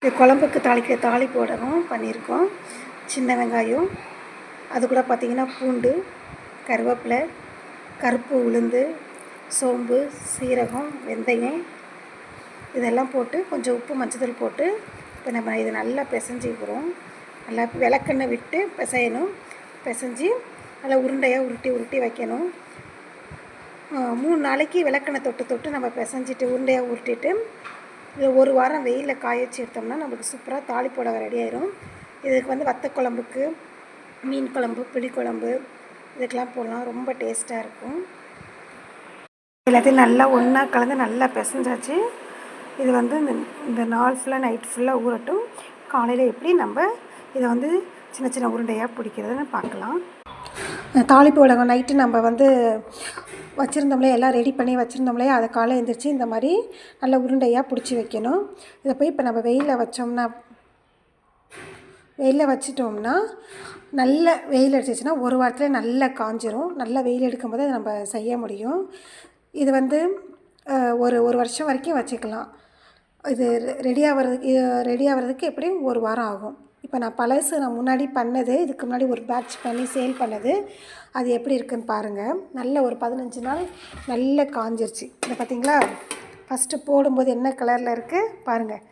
இது குழம்புக்கு தாளிக்கிற தாளிப்போடவும் பண்ணியிருக்கோம். சின்ன வெங்காயம், அது கூட பார்த்திங்கன்னா பூண்டு, கருவேப்பிலை, கருப்பு உளுந்து, சோம்பு, சீரகம், வெந்தயம் இதெல்லாம் போட்டு கொஞ்சம் உப்பு மஞ்சத்தூள் போட்டு இப்போ நம்ம இதை நல்லா பிசைஞ்சிக்கிறோம். நல்லா விளக்கெண்ணெய் விட்டு பிசையணும். பிசைஞ்சு நல்லா உருண்டையாக உருட்டி வைக்கணும். 3 நாளைக்கு விளக்கெண்ணெய் தொட்டு நம்ம பிசைஞ்சிட்டு உருண்டையாக உருட்டிட்டு இதை 1 வாரம் வெயிலில் காய வச்சு எடுத்தோம்னா நம்மளுக்கு சூப்பராக தாளிப்போட ரெடி ஆயிடும். இதுக்கு வத்த குழம்புக்கு, மீன் குழம்பு, புளிக்குழம்பு இதுக்கெலாம் போடலாம். ரொம்ப டேஸ்ட்டாக இருக்கும். எல்லாத்தையும் நல்லா ஒன்றா கலந்து நல்லா பிசைஞ்சாச்சு. இது இந்த நாள் ஃபுல்லாக நைட் ஃபுல்லாக ஊறட்டும். காலையில் எப்படி நம்ம இதை சின்ன சின்ன உருண்டையாக பிடிக்கிறதுன்னு பார்க்கலாம். தாளிப்பு வடகம் நைட்டு நம்ம வச்சுருந்தோம்லே எல்லாம் ரெடி பண்ணி வச்சுருந்தோம்லே அதை காலை எழுந்திரிச்சு இந்த மாதிரி நல்ல உருண்டையாக பிடிச்சி வைக்கணும். இதை போய் இப்போ நம்ம வெயிலில் வச்சிட்டோம்னா நல்ல வெயில் அடிச்சிச்சுன்னா 1 வாரத்தில் நல்லா காஞ்சிரும். நல்லா வெயில் எடுக்கும்போது அதை நம்ம செய்ய முடியும். இது ஒரு வருஷம் வரைக்கும் வச்சுக்கலாம். இது ரெடி ஆகிறதுக்கு எப்படியும் 1 வாரம் ஆகும். இப்போ நான் முன்னாடி பண்ணது, இதுக்கு முன்னாடி ஒரு பேட்ச் பண்ணி சேல் பண்ணது, அது எப்படி இருக்குதுன்னு பாருங்கள். நல்ல ஒரு 15 நாள் நல்ல காஞ்சிருச்சு. இதை பார்த்திங்களா, ஃபஸ்ட்டு போடும்போது என்ன கலரில் இருக்குது பாருங்கள்.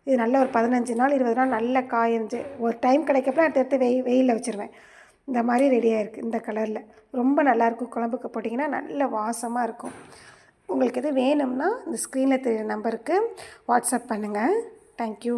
இது நல்ல ஒரு 15 நாள் 20 நாள் நல்ல காய்ஞ்சி ஒரு டைம் கிடைக்கப்பல எடுத்து வெயிலில் வச்சுருவேன். இந்த மாதிரி ரெடியாக இருக்குது. இந்த கலரில் ரொம்ப நல்லாயிருக்கும். குழம்புக்கு போட்டிங்கன்னா நல்ல வாசமாக இருக்கும். உங்களுக்கு எது வேணும்னா இந்த ஸ்க்ரீனில் தெரியுற நம்பருக்கு வாட்ஸ்அப் பண்ணுங்கள். தேங்க்யூ.